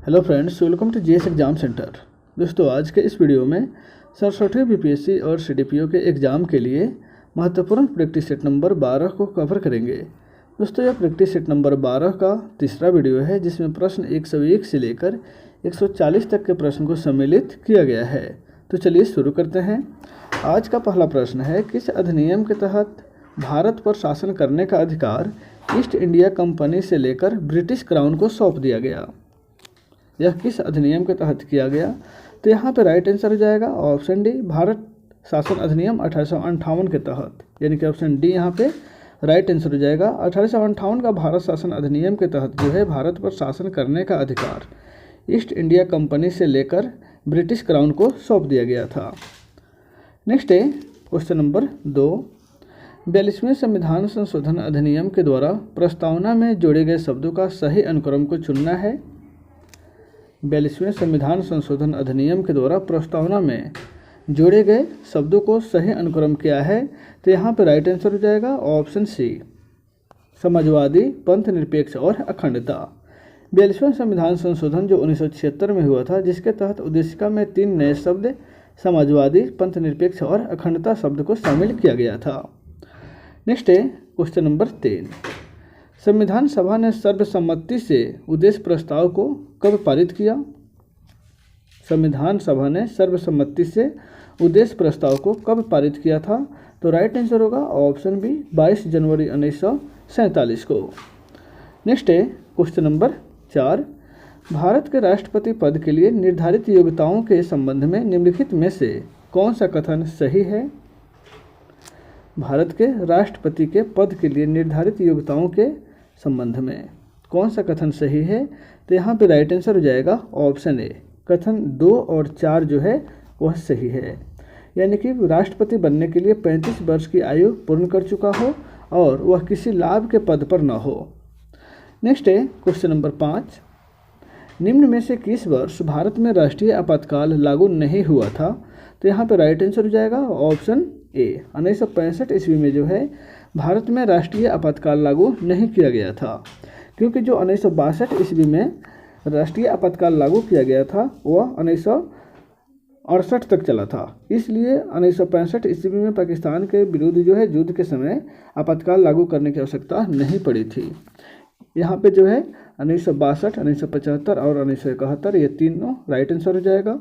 Hello friends, welcome to GS exam centre. दोस्तों, आज के इस वीडियो में 67वीं बीपीएससी और सीडीपीओ के एग्ज़ाम के लिए महत्वपूर्ण प्रैक्टिस सेट नंबर 12 को कवर करेंगे। दोस्तों, यह प्रैक्टिस सेट नंबर 12 का तीसरा वीडियो है जिसमें प्रश्न 101 से लेकर 140 तक के प्रश्न को सम्मिलित किया गया है। तो चलिए शुरू करते हैं। आज का पहला प्रश्न है, किस अधिनियम के तहत भारत पर शासन करने का अधिकार ईस्ट इंडिया कंपनी से लेकर ब्रिटिश क्राउन को सौंप दिया गया? यह किस अधिनियम के तहत किया गया? तो यहाँ पे राइट आंसर हो जाएगा ऑप्शन डी, भारत शासन अधिनियम 1858 के तहत, यानी कि ऑप्शन डी यहाँ पे राइट आंसर हो जाएगा। 1858 का भारत शासन अधिनियम के तहत जो है भारत पर शासन करने का अधिकार ईस्ट इंडिया कंपनी से लेकर ब्रिटिश क्राउन को सौंप दिया गया था। नेक्स्ट है क्वेश्चन नंबर 2, 42वें संविधान संशोधन अधिनियम के द्वारा प्रस्तावना में जोड़े गए शब्दों का सही अनुक्रम को चुनना है। 42वें संविधान संशोधन अधिनियम के द्वारा प्रस्तावना में जोड़े गए शब्दों को सही अनुक्रम क्या है? तो यहाँ पर राइट आंसर हो जाएगा ऑप्शन सी, समाजवादी, पंथ निरपेक्ष और अखंडता। 42वां संविधान संशोधन जो 1976 में हुआ था, जिसके तहत उद्देशिका में 3 नए शब्द समाजवादी, पंथ निरपेक्ष और अखंडता शब्द को शामिल किया गया था। नेक्स्ट है क्वेश्चन नंबर 3, संविधान सभा ने सर्वसम्मति से उद्देश्य प्रस्ताव को कब पारित किया? संविधान सभा ने सर्वसम्मति से उद्देश्य प्रस्ताव को कब पारित किया था? तो राइट आंसर होगा ऑप्शन बी, 22 जनवरी 1947 को। नेक्स्ट है क्वेश्चन नंबर 4, भारत के राष्ट्रपति पद के लिए निर्धारित योग्यताओं के संबंध में निम्नलिखित में से कौन सा कथन सही है? भारत के राष्ट्रपति के पद के लिए निर्धारित योग्यताओं के संबंध में कौन सा कथन सही है? तो यहाँ पे राइट आंसर हो जाएगा ऑप्शन ए, कथन 2 और 4 जो है वह सही है, यानी कि राष्ट्रपति बनने के लिए 35 वर्ष की आयु पूर्ण कर चुका हो और वह किसी लाभ के पद पर न हो। नेक्स्ट है क्वेश्चन नंबर 5, निम्न में से किस वर्ष भारत में राष्ट्रीय आपातकाल लागू नहीं हुआ था? तो यहाँ पे राइट आंसर हो जाएगा ऑप्शन ए, 1965 ईस्वी में जो है भारत में राष्ट्रीय आपातकाल लागू नहीं किया गया था, क्योंकि जो 1962 ईस्वी में राष्ट्रीय आपातकाल लागू किया गया था वह 1968 तक चला था। इसलिए 1965 ईस्वी में पाकिस्तान के विरुद्ध जो है युद्ध के समय आपातकाल लागू करने की आवश्यकता नहीं पड़ी थी। यहाँ पे जो है 1962, 1975 और 1971 ये तीनों राइट आंसर हो जाएगा।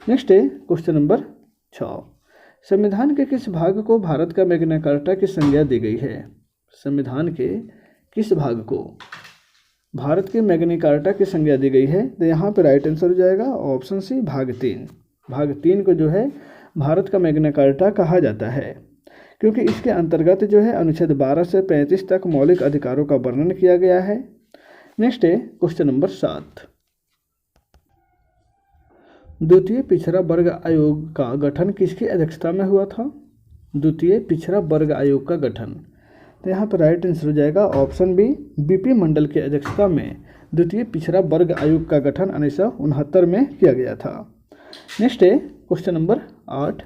नेक्स्ट है क्वेश्चन नंबर 6, संविधान के किस भाग को भारत का मैग्ना कार्टा की संज्ञा दी गई है? संविधान के किस भाग को भारत के मैग्ना कार्टा की संज्ञा दी गई है? तो यहाँ पर राइट आंसर हो जाएगा ऑप्शन सी, भाग 3। भाग 3 को जो है भारत का मैग्ना कार्टा कहा जाता है, क्योंकि इसके अंतर्गत जो है अनुच्छेद 12 से 35 तक मौलिक अधिकारों का वर्णन किया गया है। नेक्स्ट है क्वेश्चन नंबर 7, द्वितीय पिछड़ा वर्ग आयोग का गठन किसकी अध्यक्षता में हुआ था? द्वितीय पिछड़ा वर्ग आयोग का गठन, तो यहाँ पर राइट आंसर हो जाएगा ऑप्शन बी, बीपी मंडल की अध्यक्षता में द्वितीय पिछड़ा वर्ग आयोग का गठन 1969 में किया गया था। नेक्स्ट है क्वेश्चन नंबर 8,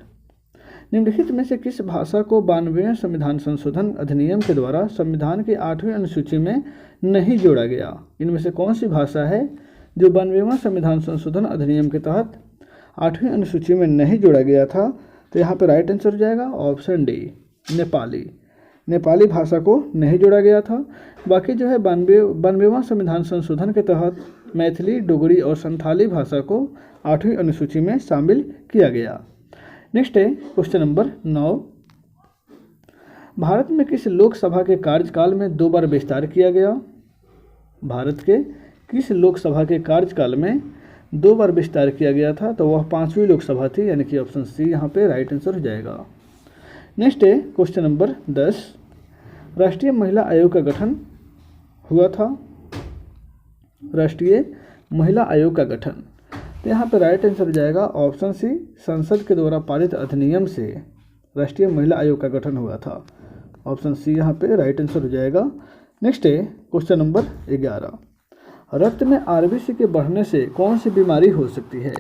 निम्नलिखित में से किस भाषा को 92वें संविधान संशोधन अधिनियम के द्वारा संविधान की 8वीं अनुसूची में नहीं जोड़ा गया? इनमें से कौन सी भाषा है जो 92वां संविधान संशोधन अधिनियम के तहत 8वीं अनुसूची में नहीं जोड़ा गया था? तो यहाँ पर राइट आंसर हो जाएगा ऑप्शन डी, नेपाली। नेपाली भाषा को नहीं जोड़ा गया था। बाकी जो है 92वां संविधान संशोधन के तहत मैथिली, डोगरी और संथाली भाषा को 8वीं अनुसूची में शामिल किया गया। नेक्स्ट है क्वेश्चन नंबर 9, भारत में किस लोकसभा के कार्यकाल में 2 बार विस्तार किया गया? भारत के किस लोकसभा के कार्यकाल में 2 बार विस्तार किया गया था? तो वह 5वीं लोकसभा थी, यानी कि ऑप्शन सी यहाँ पे राइट आंसर हो जाएगा। नेक्स्ट है क्वेश्चन नंबर 10, राष्ट्रीय महिला आयोग का गठन हुआ था? राष्ट्रीय महिला आयोग का गठन, तो यहाँ पे राइट आंसर हो जाएगा ऑप्शन सी, संसद के द्वारा पारित अधिनियम से राष्ट्रीय महिला आयोग का गठन हुआ था। ऑप्शन सी यहाँ पे राइट आंसर हो जाएगा। नेक्स्ट है क्वेश्चन नंबर 11, रक्त में आरबीसी के बढ़ने से कौन सी बीमारी हो सकती है?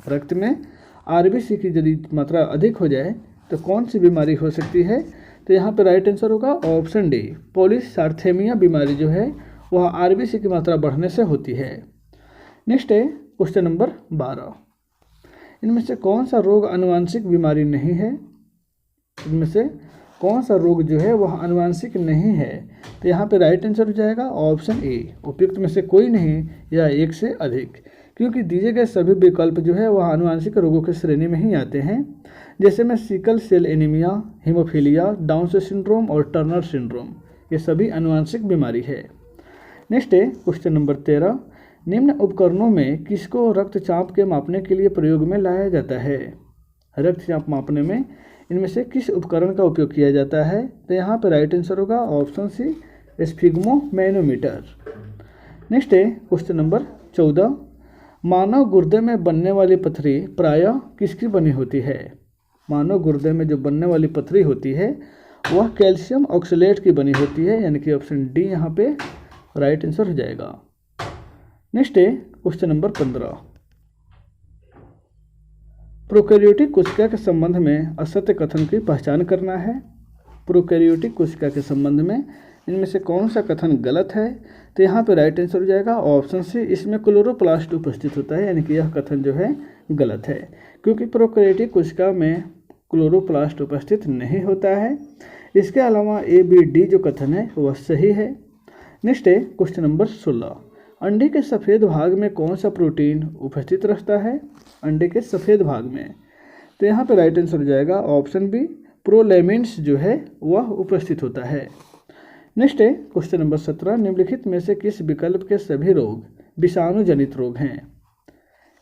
रक्त में आरबीसी की यदि मात्रा अधिक हो जाए तो कौन सी बीमारी हो सकती है? तो यहाँ पर राइट आंसर होगा ऑप्शन डी, पॉलीसार्थेमिया बीमारी जो है वह आरबीसी की मात्रा बढ़ने से होती है। नेक्स्ट है क्वेश्चन नंबर 12, इनमें से कौन सा रोग आनुवांशिक बीमारी नहीं है? इनमें से कौन सा रोग जो है वह आनुवांशिक नहीं है? तो यहाँ पे राइट आंसर हो जाएगा ऑप्शन ए, उपयुक्त में से कोई नहीं या एक से अधिक, क्योंकि दिए गए सभी विकल्प जो है वह आनुवांशिक रोगों की श्रेणी में ही आते हैं, जैसे में sickle cell anaemia, haemophilia, down syndrome और टर्नर सिंड्रोम, ये सभी आनुवांशिक बीमारी है। नेक्स्ट है क्वेश्चन नंबर 13, निम्न उपकरणों में किसको रक्तचाप के मापने के लिए प्रयोग में लाया जाता है? रक्तचाप मापने में इनमें से किस उपकरण का उपयोग किया जाता है? तो यहाँ पर राइट आंसर होगा ऑप्शन सी, स्फिग्मोमैनोमीटर। नेक्स्ट है क्वेश्चन नंबर 14, मानव गुर्दे में बनने वाली पथरी प्रायः किसकी बनी होती है? मानव गुर्दे में जो बनने वाली पथरी होती है वह कैल्शियम ऑक्सलेट की बनी होती है, यानी कि ऑप्शन डी यहाँ पे राइट आंसर हो जाएगा। नेक्स्ट है क्वेश्चन नंबर 15, प्रोकैरियोटिक कोशिका के संबंध में असत्य कथन की पहचान करना है। प्रोकैरियोटिक कोशिका के संबंध में इनमें से कौन सा कथन गलत है? तो यहाँ पे राइट आंसर हो जाएगा ऑप्शन सी, इसमें क्लोरोप्लास्ट उपस्थित होता है, यानी कि यह कथन जो है गलत है, क्योंकि प्रोकैरियोटिक कोशिका में क्लोरोप्लास्ट उपस्थित नहीं होता है। इसके अलावा ए बी डी जो कथन है वह सही है। नेक्स्ट है क्वेश्चन नंबर 16, अंडे के सफ़ेद भाग में कौन सा प्रोटीन उपस्थित रहता है? अंडे के सफ़ेद भाग में, तो यहाँ पे राइट आंसर हो जाएगा ऑप्शन बी, प्रोलैमिन्स जो है वह उपस्थित होता है। नेक्स्ट है क्वेश्चन नंबर 17, निम्नलिखित में से किस विकल्प के सभी रोग विषाणु जनित रोग हैं?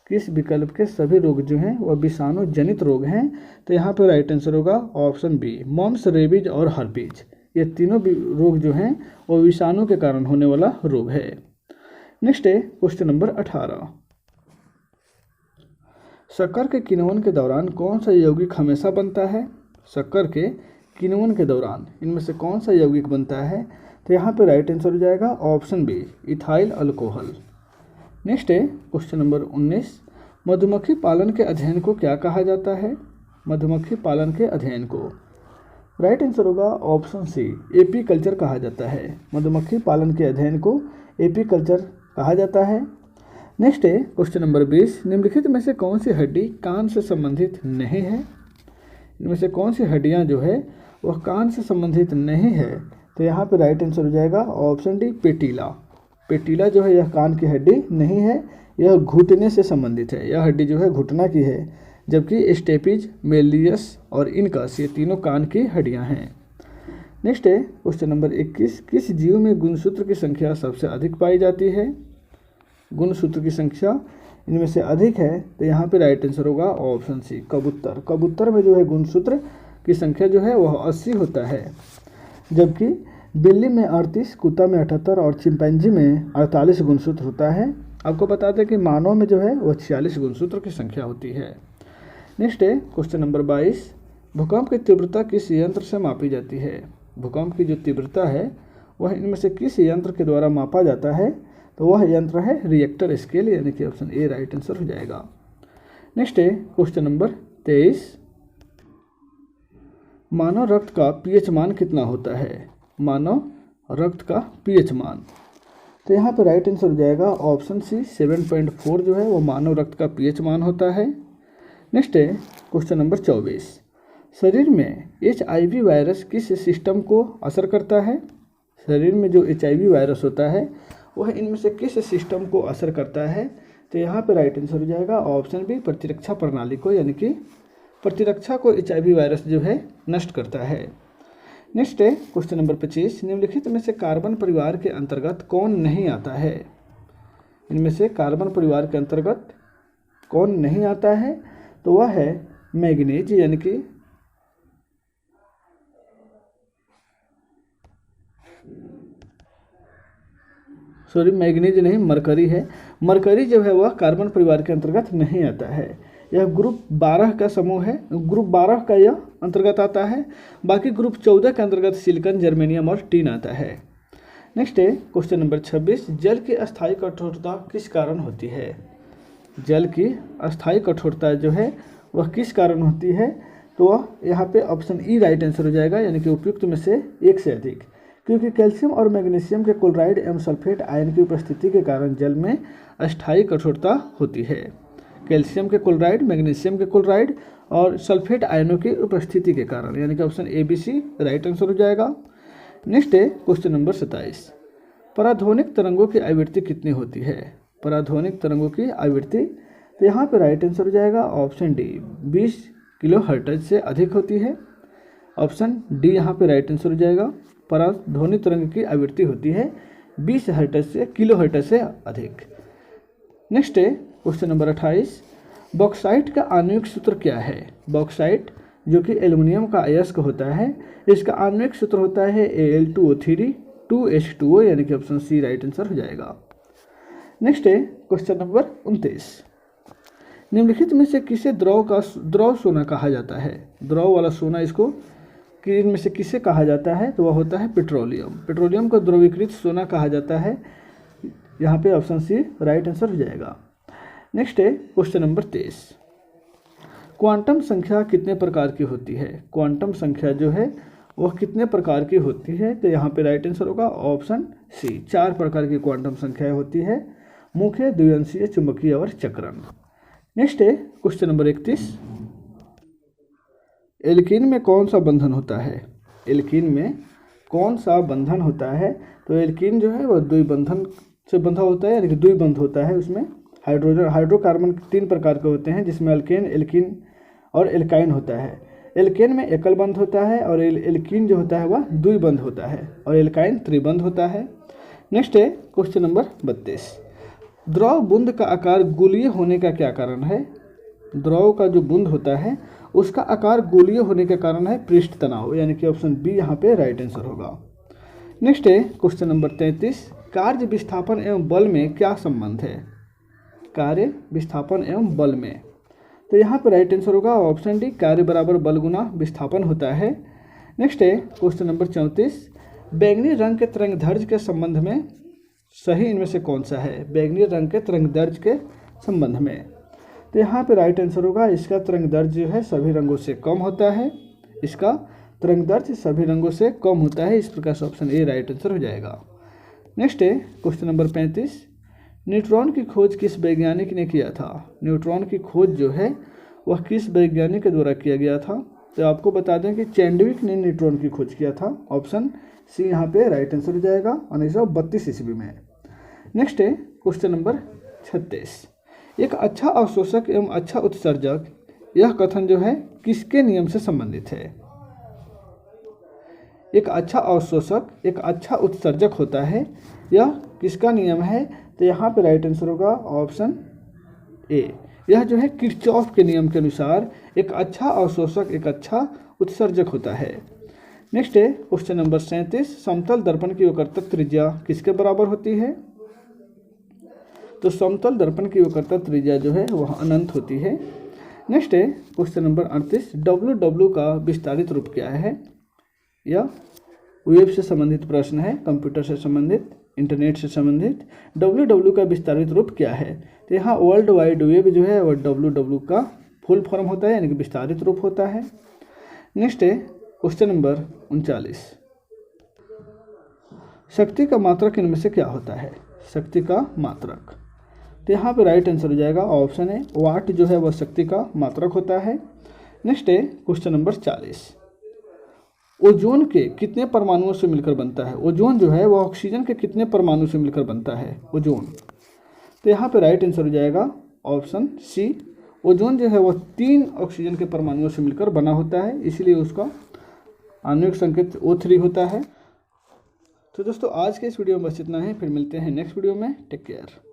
किस विकल्प के सभी रोग जो हैं वह विषाणु जनित रोग हैं? तो यहाँ पे राइट आंसर होगा ऑप्शन बी, मम्स, रेबीज और हर्पीज, ये तीनों रोग जो हैं वो विषाणु के कारण होने वाला रोग है। नेक्स्ट है क्वेश्चन नंबर 18, शक्कर के किण्वन के दौरान कौन सा यौगिक हमेशा बनता है? शक्कर के किण्वन के दौरान इनमें से कौन सा यौगिक बनता है? तो यहाँ पे राइट आंसर हो जाएगा option B, ethyl alcohol. Next है क्वेश्चन नंबर 19, मधुमक्खी पालन के अध्ययन को क्या कहा जाता है? मधुमक्खी पालन के अध्ययन को राइट आंसर होगा ऑप्शन सी, एपीकल्चर कहा जाता है। मधुमक्खी पालन के अध्ययन को एपीकल्चर कहा जाता है। नेक्स्ट है क्वेश्चन नंबर 20, निम्नलिखित में से कौन सी हड्डी कान से संबंधित नहीं है? इनमें से कौन सी हड्डियां जो है वह कान से संबंधित नहीं है? तो यहाँ पे राइट आंसर हो जाएगा ऑप्शन डी, पेटीला। पेटीला जो है यह कान की हड्डी नहीं है, यह घुटने से संबंधित है, यह हड्डी जो है घुटना की है, जबकि स्टेपिज, मेलियस और इनकस ये तीनों कान की हड्डियां हैं। नेक्स्ट है क्वेश्चन नंबर 21, किस जीव में गुणसूत्र की संख्या सबसे अधिक पाई जाती है? गुणसूत्र की संख्या इनमें से अधिक है, तो यहाँ पे राइट आंसर होगा ऑप्शन सी, कबूतर। कबूतर में जो है गुणसूत्र की संख्या जो है वह 80 होता है, जबकि बिल्ली में 38, कुत्ता में 78 और चिंपैंजी में 48 गुणसूत्र होता है। आपको बता दें कि मानव में जो है वह 46 गुणसूत्र की संख्या होती है। नेक्स्ट है क्वेश्चन नंबर 22, भूकंप की तीव्रता किस यंत्र से मापी जाती है? भूकंप की जो तीव्रता है वह इनमें से किस यंत्र के द्वारा मापा जाता है? तो वह यंत्र है रिएक्टर स्केल, यानी कि ऑप्शन ए राइट आंसर हो जाएगा। नेक्स्ट है क्वेश्चन नंबर 23, मानव रक्त का पीएच मान कितना होता है? मानव रक्त का पीएच मान, तो यहाँ पर राइट आंसर हो जाएगा ऑप्शन सी, 7.4 जो है वो मानव रक्त का पीएच मान होता है। नेक्स्ट है क्वेश्चन नंबर 24, शरीर में HIV वायरस किस सिस्टम को असर करता है? शरीर में जो HIV वायरस होता है वह इनमें से किस सिस्टम को असर करता है? तो यहाँ पे राइट आंसर हो जाएगा ऑप्शन बी, प्रतिरक्षा प्रणाली को, यानी कि प्रतिरक्षा को HIV वायरस जो है नष्ट करता है। नेक्स्ट है क्वेश्चन नंबर 25, निम्नलिखित में से कार्बन परिवार के अंतर्गत कौन नहीं आता है? इनमें से कार्बन परिवार के अंतर्गत कौन नहीं आता है? तो वह है मैग्नीज, यानी कि मैग्नीज नहीं, मरकरी है। मरकरी जो है वह कार्बन परिवार के अंतर्गत नहीं आता है। यह ग्रुप 12 का समूह है, ग्रुप 12 का यह अंतर्गत आता है। बाकी ग्रुप 14 के अंतर्गत सिलिकॉन, जर्मेनियम और टीन आता है। नेक्स्ट है क्वेश्चन नंबर 26, जल की अस्थायी कठोरता किस कारण होती है? जल की अस्थायी कठोरता जो है वह किस कारण होती है? तो वह यहाँ पे ऑप्शन ई राइट आंसर हो जाएगा, यानी कि उपयुक्त में से एक से अधिक, क्योंकि कैल्शियम और मैग्नीशियम के क्लोराइड एवं सल्फेट आयन की उपस्थिति के कारण जल में अस्थायी कठोरता होती है। कैल्शियम के क्लोराइड, मैग्नीशियम के क्लोराइड और सल्फेट आयनों की उपस्थिति के कारण, यानी कि option A B C right answer हो जाएगा। नेक्स्ट है क्वेश्चन नंबर 27। पराध्वनिक तरंगों की आवृत्ति कितनी होती है? पराध्वनिक तरंगों की आवृत्ति, तो यहाँ पे राइट आंसर हो जाएगा ऑप्शन डी 20 किलो हर्ट्ज से अधिक होती है। ऑप्शन डी यहाँ पे राइट आंसर हो जाएगा। पराध्वनिक तरंग की आवृत्ति होती है 20 हर्ट्ज से किलो हर्ट्ज से अधिक। नेक्स्ट है क्वेश्चन नंबर 28। बॉक्साइट का आणविक सूत्र क्या है? बॉक्साइट जो कि एल्युमिनियम का अयस्क होता है, इसका आणविक सूत्र होता है Al2O3 2H2O, यानी कि ऑप्शन सी राइट आंसर हो जाएगा। नेक्स्ट है क्वेश्चन नंबर 29। निम्नलिखित में से किसे द्रव सोना कहा जाता है? द्रव वाला सोना इसको कि इनमें से किसे कहा जाता है? तो वह होता है पेट्रोलियम। पेट्रोलियम को द्रवीकृत सोना कहा जाता है। यहाँ पे ऑप्शन सी राइट आंसर हो जाएगा। नेक्स्ट है क्वेश्चन नंबर 23। क्वांटम संख्या कितने प्रकार की होती है? क्वांटम संख्या जो है वह कितने प्रकार की होती है? तो यहाँ पे राइट आंसर होगा ऑप्शन सी 4 प्रकार की क्वांटम संख्याएं होती है, मुख्य, द्विअंशीय, चुंबकीय और चक्रण। नेक्स्ट है क्वेश्चन नंबर 31। एल्कीन में कौन सा बंधन होता है? एल्कीन में कौन सा बंधन होता है? तो एल्कीन जो है वह द्विबंधन से बंधा होता है, यानी कि द्विबंध होता है। उसमें हाइड्रोकार्बन 3 प्रकार के होते हैं, जिसमें अल्केन, एल्कीन और एल्काइन होता है। एल्केन में एकल बंध होता है और एल्कीन जो होता है वह द्विबंध होता है और एल्काइन त्रिबंध होता है। नेक्स्ट है क्वेश्चन नंबर 32। द्रव बूंद का आकार गोलीय होने का क्या कारण है? द्रव का जो बूंद होता है उसका आकार गोलीय होने का कारण है पृष्ठ तनाव, यानी कि ऑप्शन बी यहाँ पे राइट आंसर होगा। नेक्स्ट है क्वेश्चन नंबर 33। कार्य विस्थापन एवं बल में क्या संबंध है? कार्य विस्थापन एवं बल में, तो यहाँ पे राइट आंसर होगा ऑप्शन डी, कार्य बराबर बल गुना विस्थापन होता है। नेक्स्ट है क्वेश्चन नंबर 34। बैंगनी रंग के तरंगदैर्घ्य के संबंध में सही इनमें से कौन सा है? बैंगनी रंग के तरंगदैर्घ्य के संबंध में, तो यहाँ पे राइट आंसर होगा इसका तरंगदैर्घ्य जो है सभी रंगों से कम होता है। इसका तरंगदैर्घ्य सभी रंगों से कम होता है, इस प्रकार से ऑप्शन ए राइट आंसर हो जाएगा। नेक्स्ट है क्वेश्चन नंबर 35। न्यूट्रॉन की खोज किस वैज्ञानिक ने किया था? न्यूट्रॉन की खोज जो है वह किस वैज्ञानिक के द्वारा किया गया था? तो आपको बता दें कि चैंडविक ने न्यूट्रॉन की खोज किया था। ऑप्शन सी यहाँ पे राइट आंसर हो जाएगा 1932 ईस्वी में। नेक्स्ट है क्वेश्चन नंबर 36। एक अच्छा अवशोषक एवं अच्छा उत्सर्जक, यह कथन जो है किसके नियम से संबंधित है? एक अच्छा अवशोषक एक अच्छा उत्सर्जक होता है, यह किसका नियम है? तो यहाँ पे राइट आंसर होगा ऑप्शन ए। यह जो है किरचॉफ के नियम के अनुसार एक अच्छा अवशोषक एक अच्छा उत्सर्जक होता है। नेक्स्ट है क्वेश्चन नंबर 37। समतल दर्पण की वक्रता त्रिज्या किसके बराबर होती है? तो समतल दर्पण की वक्रता त्रिज्या जो है वह अनंत होती है। नेक्स्ट है क्वेश्चन नंबर 38। WW का विस्तारित रूप क्या है? यह वेब से संबंधित प्रश्न है, कंप्यूटर से संबंधित, इंटरनेट से संबंधित। WW का विस्तारित रूप क्या है? तो यहाँ वर्ल्ड वाइड वेब जो है वह WW का फुल फॉर्म होता है, यानी कि विस्तारित रूप होता है। नेक्स्ट है क्वेश्चन नंबर 39। शक्ति का मात्रक इनमें से क्या होता है? शक्ति का मात्रक, तो यहाँ पे राइट आंसर हो जाएगा ऑप्शन है वाट जो है वह शक्ति का मात्रक होता है। नेक्स्ट है क्वेश्चन नंबर 40। ओजोन के कितने परमाणुओं से मिलकर बनता है? ओजोन जो है वह ऑक्सीजन के कितने परमाणु से मिलकर बनता है? ओजोन, तो यहाँ पे राइट आंसर हो जाएगा ऑप्शन सी। ओजोन जो है वह 3 ऑक्सीजन के परमाणुओं से मिलकर बना होता है, इसीलिए उसका आणविक संकेत O3 होता है। तो दोस्तों आज के इस वीडियो में बस इतना ही, फिर मिलते हैं नेक्स्ट वीडियो में। Take care.